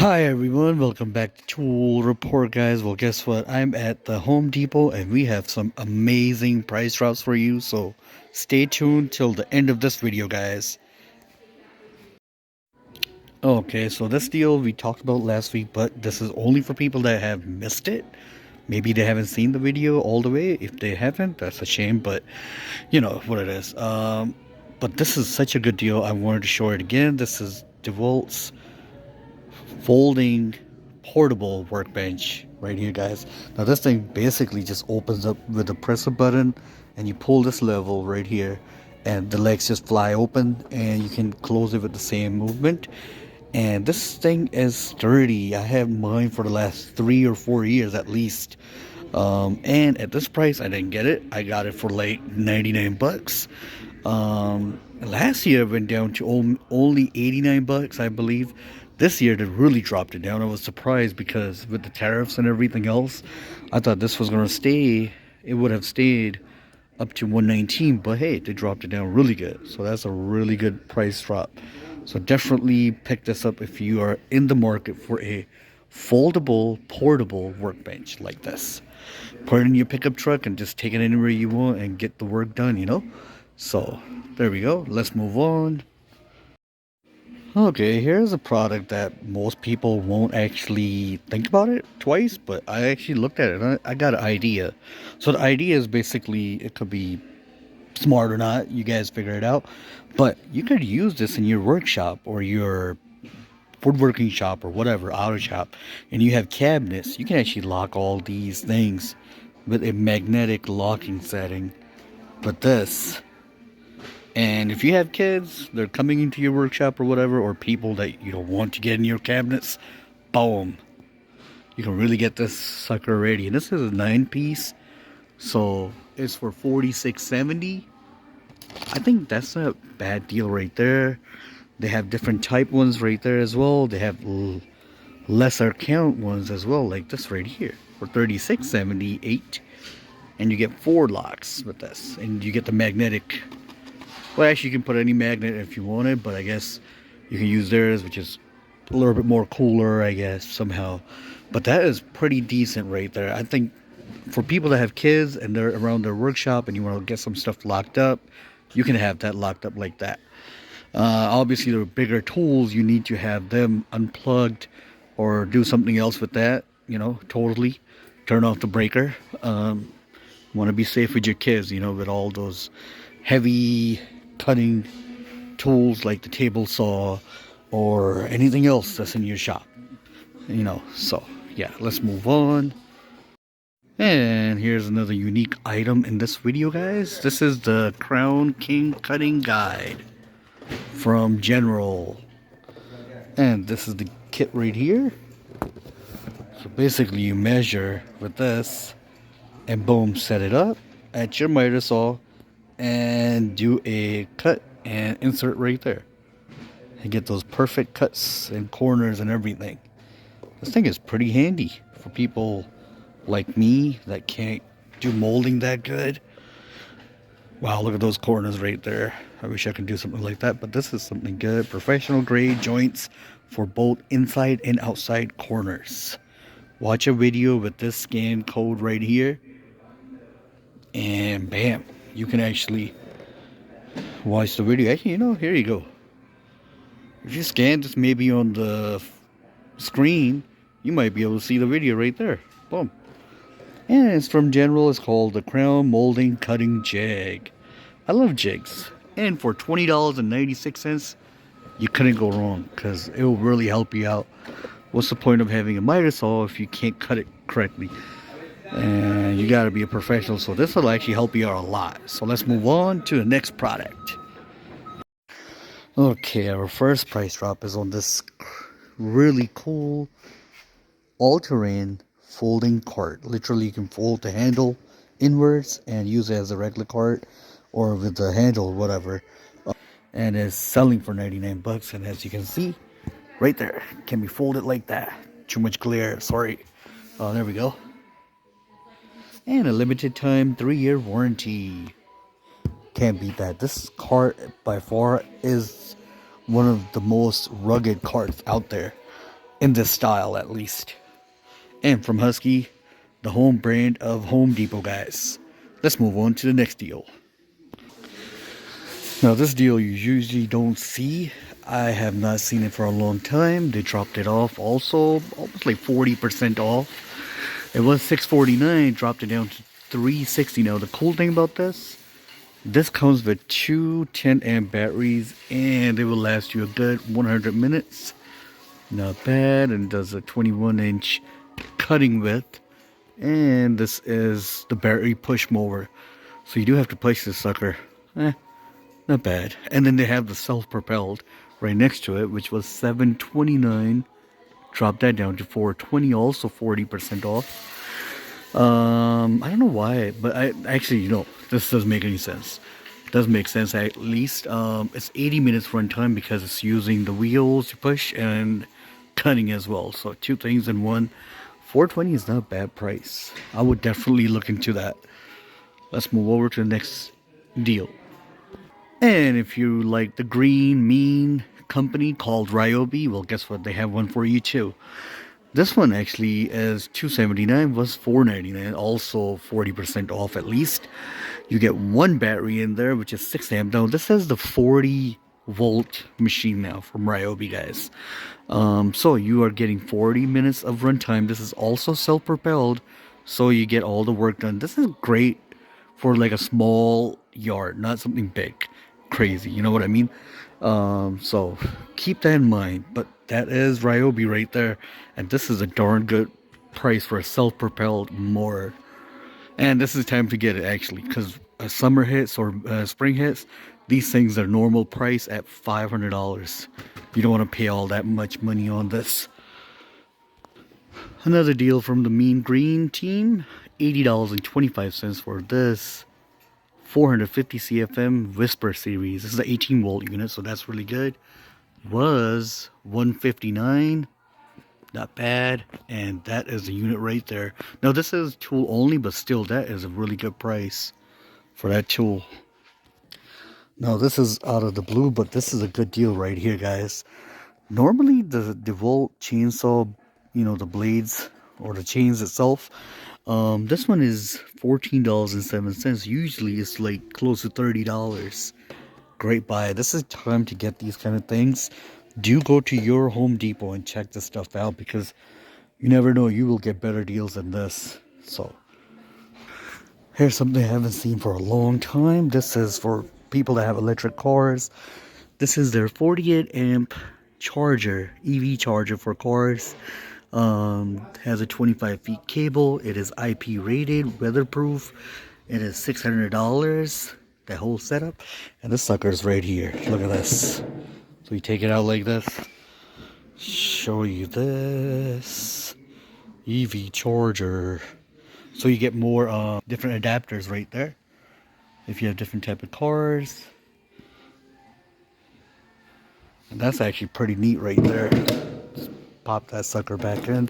Hi everyone, welcome back to Tool Report, guys. Well, guess what? I'm at the Home Depot and we have some amazing price drops for you, so stay tuned till the end of this video, guys. Okay, so this deal we talked about last week, but this is only for people that have missed it. Maybe they haven't seen the video all the way. If they haven't, that's a shame, but you know what it is. But this is such a good deal. I wanted to show it again. This is DeWalt's folding portable workbench right here, guys. Now this thing basically just opens up with a press a button and you pull this level right here and the legs just fly open and you can close it with the same movement. And this thing is sturdy. I have mine for the last 3 or 4 years at least. And at this price I didn't get it. I got it for like 99 bucks. Last year it went down to only 89 bucks, I believe. This year they really dropped it down. I was surprised because with the tariffs and everything else, I thought this was going to stay. It would have stayed up to 119, but hey, they dropped it down really good. So that's a really good price drop. So definitely pick this up if you are in the market for a foldable portable workbench like this. Put it in your pickup truck and just take it anywhere you want and get the work done, you know. So there we go. Let's move on. Okay, here's a product that most people won't actually think about it twice, but I actually looked at it and I got an idea. So the idea is basically, it could be smart or not, you guys figure it out, but you could use this in your workshop or your woodworking shop or whatever, auto shop, and you have cabinets. You can actually lock all these things with a magnetic locking setting. But this, and if you have kids, they're coming into your workshop or whatever, or people that you don't want to get in your cabinets, boom. You can really get this sucker ready. And this is a 9-piece, so it's for $46.70. I think that's a bad deal right there. They have different type ones right there as well. They have lesser count ones as well, like this right here for $36.78. And you get 4 locks with this. And you get the magnetic. Well, actually, you can put any magnet if you want it, but I guess you can use theirs, which is a little bit more cooler, I guess, somehow. But that is pretty decent right there. I think for people that have kids and they're around their workshop and you want to get some stuff locked up, you can have that locked up like that. Obviously, the bigger tools, you need to have them unplugged or do something else with that, you know, totally. Turn off the breaker. Want to be safe with your kids, you know, with all those heavy cutting tools like the table saw or anything else that's in your shop, you know. So yeah, let's move on. And here's another unique item in this video, guys. This is the Crown King cutting guide from General, and this is the kit right here. So basically you measure with this and boom, set it up at your miter saw and do a cut and insert right there and get those perfect cuts and corners and everything. This thing is pretty handy for people like me that can't do molding that good. Wow, look at those corners right there. I wish I could do something like that, but this is something good. Professional grade joints for both inside and outside corners. Watch a video with this scan code right here and bam, you can actually watch the video. Actually, you know, here you go. If you scan this maybe on the screen, you might be able to see the video right there. Boom. And it's from General. It's called the Crown Molding Cutting Jig. I love jigs. And for $20.96, you couldn't go wrong because it will really help you out. What's the point of having a miter saw if you can't cut it correctly? And you got to be a professional, so this will actually help you out a lot. So let's move on to the next product. Okay, our first price drop is on this really cool all-terrain folding cart. Literally, you can fold the handle inwards and use it as a regular cart or with the handle, whatever. And it's selling for 99 bucks. And as you can see, right there, can be folded like that. Too much glare, sorry. Oh, there we go. And a limited time 3-year warranty. Can't beat that. This cart by far is one of the most rugged carts out there. in this style at least. And from Husky, the home brand of Home Depot, guys. Let's move on to the next deal. Now, this deal you usually don't see. I have not seen it for a long time. They dropped it off also, almost like 40% off. It was $649, dropped it down to $360. Now, the cool thing about this comes with two 10 amp batteries, and it will last you a good 100 minutes. Not bad, and does a 21-inch cutting width. And this is the battery push mower. So you do have to push this sucker. Not bad. And then they have the self-propelled right next to it, which was $729. Dropped that down to $420, also 40% off. I don't know why, but I actually, this doesn't make any sense. It doesn't make sense at least. It's 80 minutes runtime because it's using the wheels to push and cutting as well. So two things in one. $420 is not a bad price. I would definitely look into that. Let's move over to the next deal. And if you like the green mean company called Ryobi, well, guess what? They have one for you too. This one actually is $279, was $499, also 40% off at least. You get one battery in there, which is 6 amp. Now, this is the 40-volt machine now from Ryobi, guys. So you are getting 40 minutes of runtime. This is also self-propelled, so you get all the work done. This is great for like a small yard, not something big, crazy. You know what I mean? So keep that in mind. But that is Ryobi right there, and this is a darn good price for a self-propelled mower. And this is time to get it actually, because summer hits or spring hits, these things are normal price at $500. You don't want to pay all that much money on this. Another deal from the Mean Green team, $80.25 for this 450 CFM Whisper series. This is an 18 volt unit, so that's really good. Was $159, not bad, and that is the unit right there. Now this is tool only, but still that is a really good price for that tool. Now this is out of the blue, but this is a good deal right here, guys. Normally the DeWalt chainsaw, the blades or the chains itself, this one is $14.07. Usually it's like close to $30. Great buy. This is time to get these kind of things. Do go to your Home Depot and check this stuff out, because you never know, you will get better deals than this. So here's something I haven't seen for a long time. This is for people that have electric cars. This is their 48 amp charger, EV charger for cars. Has a 25 feet cable. It is IP rated, weatherproof. It is $600, that whole setup. And this sucker's right here. Look at this. So you take it out like this. Show you this EV charger. So you get more different adapters right there if you have different type of cars. And that's actually pretty neat right there. Just pop that sucker back in,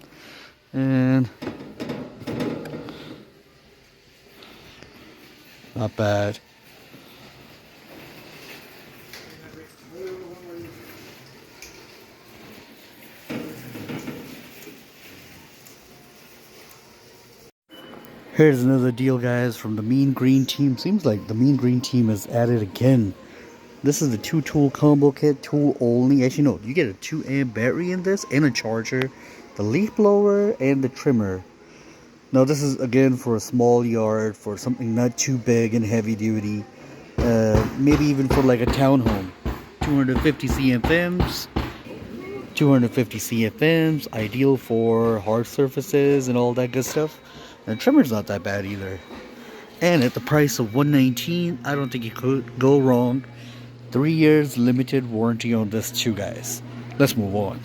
and not bad. Here's another deal, guys, from the Mean Green team. Seems like the Mean Green team is at it again. This is the 2-tool combo kit, tool only. Actually, no, you get a 2 amp battery in this and a charger, the leaf blower, and the trimmer. Now, this is again for a small yard, for something not too big and heavy duty. Maybe even for like a townhome. 250 CFMs. 250 CFMs, ideal for hard surfaces and all that good stuff. And the trimmer's not that bad either. And at the price of $119, I don't think you could go wrong. 3 years limited warranty on this too, guys. Let's move on.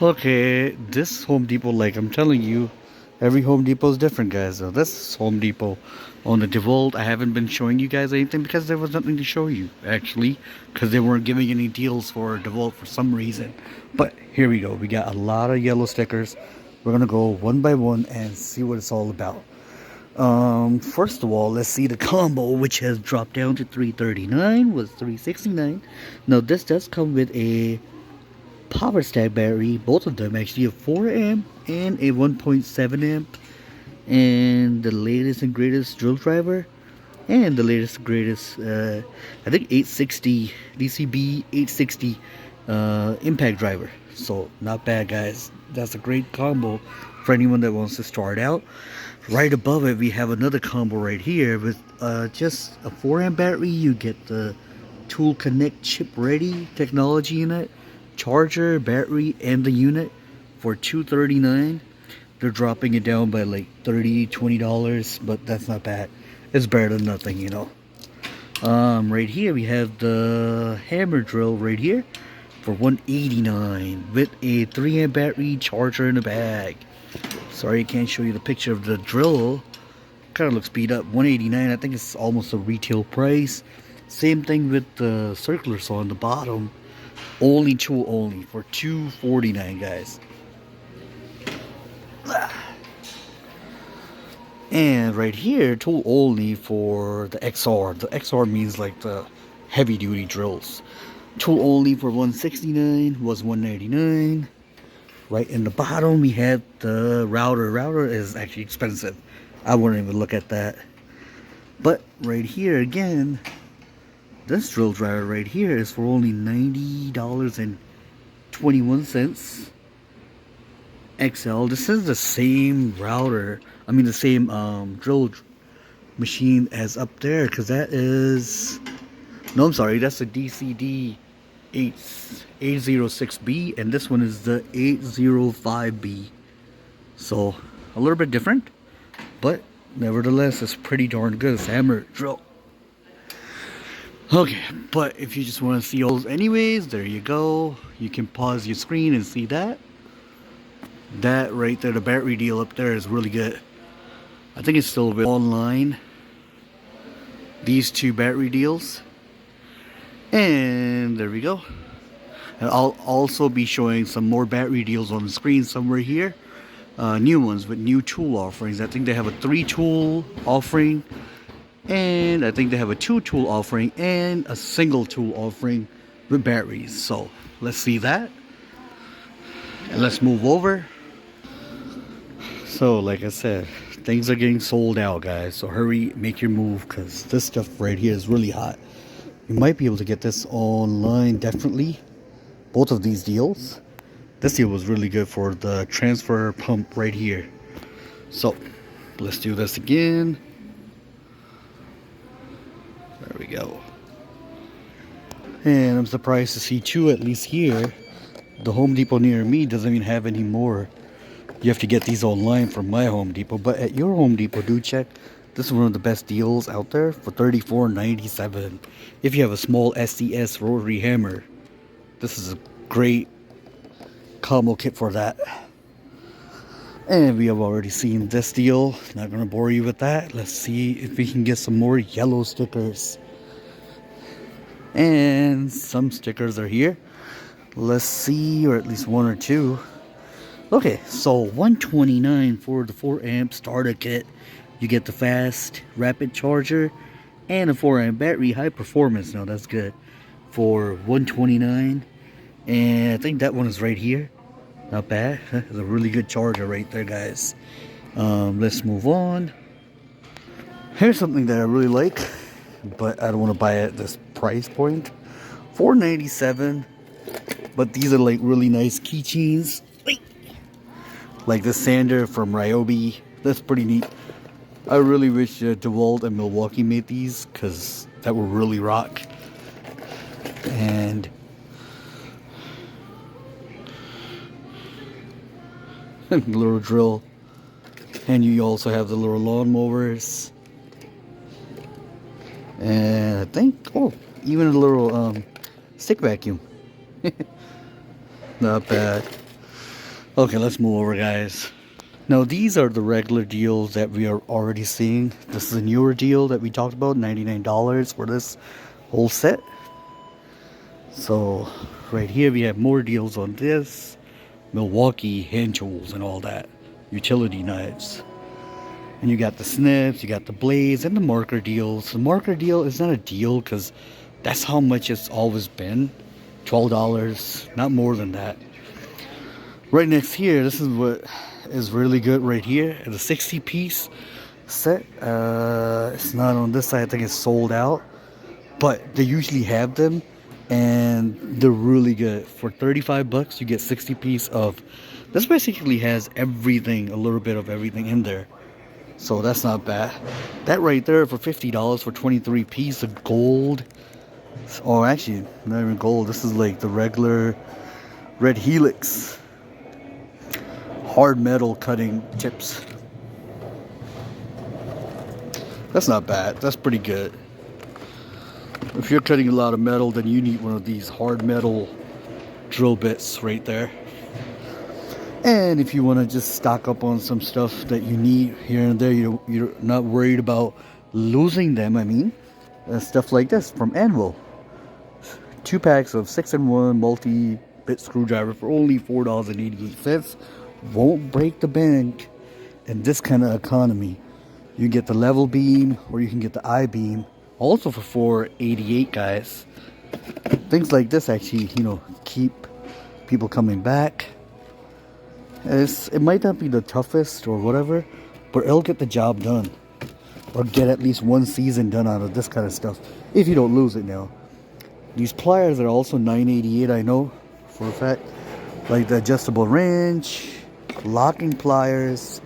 Okay, this Home Depot, like I'm telling you, every Home Depot is different, guys. Now this Home Depot on the DeWalt, I haven't been showing you guys anything because there was nothing to show you, actually, because they weren't giving any deals for DeWalt for some reason. But here we go. We got a lot of yellow stickers. We're gonna go one by one and see what it's all about. First of all, let's see the combo, which has dropped down to $339, was $369. Now this does come with a power stack battery, both of them actually, a 4 amp and a 1.7 amp, and the latest and greatest drill driver, and the latest and greatest I think 860 DCB 860 impact driver. So not bad, guys. That's a great combo for anyone that wants to start out. Right above it we have another combo right here with just a 4 amp battery. You get the Tool Connect chip ready technology unit, charger, battery, and the unit for $239. They're dropping it down by like $20, but that's not bad. It's better than nothing, you know. Right here we have the hammer drill right here for $189 with a 3 amp battery, charger in the bag. Sorry I can't show you the picture of the drill. Kind of looks beat up. $189. I think it's almost a retail price. Same thing with the circular saw on the bottom. Only tool only for $249, guys. And right here, tool only for the XR. The XR means like the heavy duty drills. Tool only for $169 was $199. Right in the bottom we have the router. Router is actually expensive. I wouldn't even look at that. But right here again, this drill driver right here is for only $90.21. XL. This is the same router. I mean the same drill machine as up there, because that is, no, I'm sorry, that's the DCD 806B, and this one is the 805B. So a little bit different, but nevertheless it's pretty darn good. It's hammer drill. Okay, but if you just want to see all those anyways, there you go. You can pause your screen and see that. That right there, the battery deal up there is really good. I think it's still available online. These two battery deals. And there we go. And I'll also be showing some more battery deals on the screen somewhere here. New ones with new tool offerings. I think they have a 3 tool offering. And I think they have a 2 tool offering and a single tool offering with batteries. So let's see that. And let's move over. So like I said, things are getting sold out, guys. So hurry, make your move, because this stuff right here is really hot. You might be able to get this online, definitely. Both of these deals. This deal was really good for the transfer pump right here. So let's do this again. There we go. And I'm surprised to see 2 at least here. The Home Depot near me doesn't even have any more. You have to get these online from my Home Depot. But at your Home Depot, do check. This is one of the best deals out there for $34.97. If you have a small SDS rotary hammer, this is a great combo kit for that. And we have already seen this deal. Not going to bore you with that. Let's see if we can get some more yellow stickers. And some stickers are here. Let's see, or at least 1 or 2. Okay, so $129 for the 4 amp starter kit. You get the fast rapid charger and a 4 amp battery, high performance. Now that's good for $129. And I think that one is right here. Not bad. It's a really good charger right there, guys. Let's move on. Here's something that I really like, but I don't want to buy it at this price point. $4.97. But these are like really nice keychains. Like the sander from Ryobi. That's pretty neat. I really wish DeWalt and Milwaukee made these, because that would really rock. And little drill. And you also have the little lawn mowers. And I think, oh, even a little stick vacuum. Not bad. Okay, let's move over, guys. Now these are the regular deals that we are already seeing. This is a newer deal that we talked about, $99 for this whole set. So right here we have more deals on this. Milwaukee hand tools and all that. Utility knives. And you got the snips, you got the blades, and the marker deals. The marker deal is not a deal because that's how much it's always been. $12, not more than that. Right next here, this is what is really good right here. It's a 60 piece set. It's not on this side, I think it's sold out, but they usually have them and they're really good. For 35 bucks you get 60 piece of this. Basically has everything, a little bit of everything in there, so that's not bad. That right there for $50 for 23 piece of gold, or actually not even gold, this is like the regular red helix hard metal cutting tips. That's not bad, that's pretty good. If you're cutting a lot of metal, then you need one of these hard metal drill bits right there. And if you want to just stock up on some stuff that you need here and there, you're not worried about losing them, I mean, stuff like this from Anvil. 2 packs of 6-in-1 multi-bit screwdriver for only $4.88. Won't break the bank in this kind of economy. You can get the level beam or you can get the I-beam, also for $4.88, guys. Things like this actually, you know, keep people coming back. It might not be the toughest or whatever, but it'll get the job done, or get at least one season done out of this kind of stuff if you don't lose it. Now these pliers are also $9.88, I know for a fact, like the adjustable wrench, locking pliers,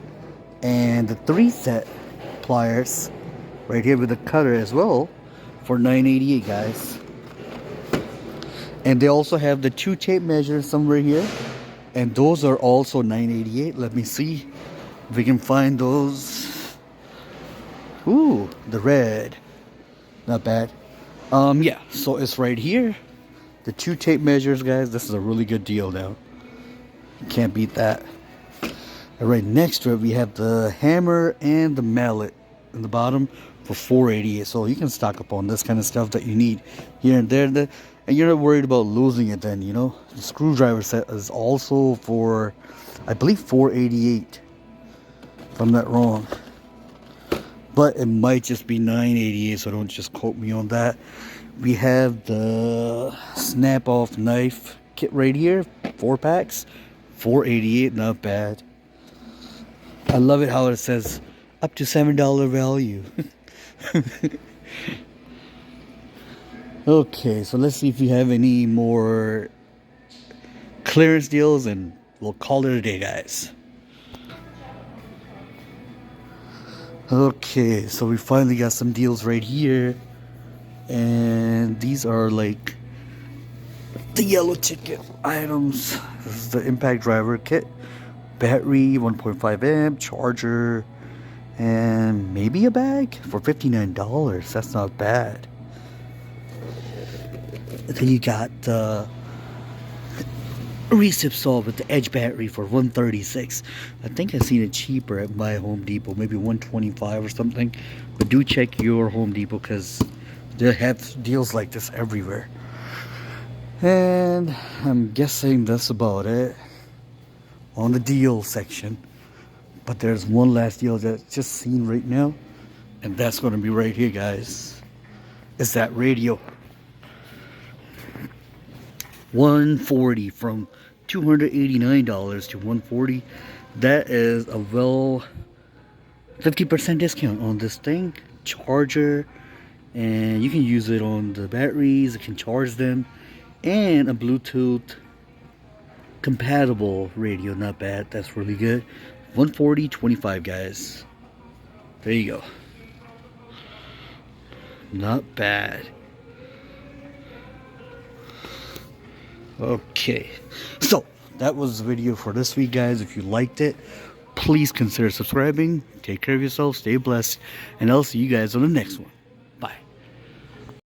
and the 3-set pliers right here with the cutter as well for $9.88, guys. And they also have the 2 tape measures somewhere here, and those are also $9.88. Let me see if we can find those. Ooh, the red, not bad. Yeah, so it's right here, the 2 tape measures, guys. This is a really good deal now, can't beat that. And right next to it we have the hammer and the mallet in the bottom for $4.88. So you can stock up on this kind of stuff that you need here and there, and you're not worried about losing it then, you know. The screwdriver set is also for, I believe, $4.88, if I'm not wrong, but it might just be $9.88, so don't just quote me on that. We have the snap off knife kit right here, 4 packs, $4.88, not bad. I love it how it says up to $7 value. Okay, so let's see if we have any more clearance deals, and we'll call it a day, guys. Okay, so we finally got some deals right here, and these are like the yellow ticket items. This is the impact driver kit, battery, 1.5 amp, charger, and maybe a bag for $59. That's not bad. Then you got the recip saw with the edge battery for $136. I think I've seen it cheaper at my Home Depot, maybe $125 or something. But do check your Home Depot, because they have deals like this everywhere. And I'm guessing that's about it on the deal section. But there's one last deal that's just seen right now, and that's going to be right here, guys. It's that radio. $140, from $289 to $140. That is a well 50% discount on this thing. Charger, and you can use it on the batteries, it can charge them, and a Bluetooth compatible radio. Not bad, that's really good. $140.25, guys. There you go. Not bad. Okay, so that was the video for this week, guys. If you liked it, please consider subscribing. Take care of yourself, stay blessed, and I'll see you guys on the next one.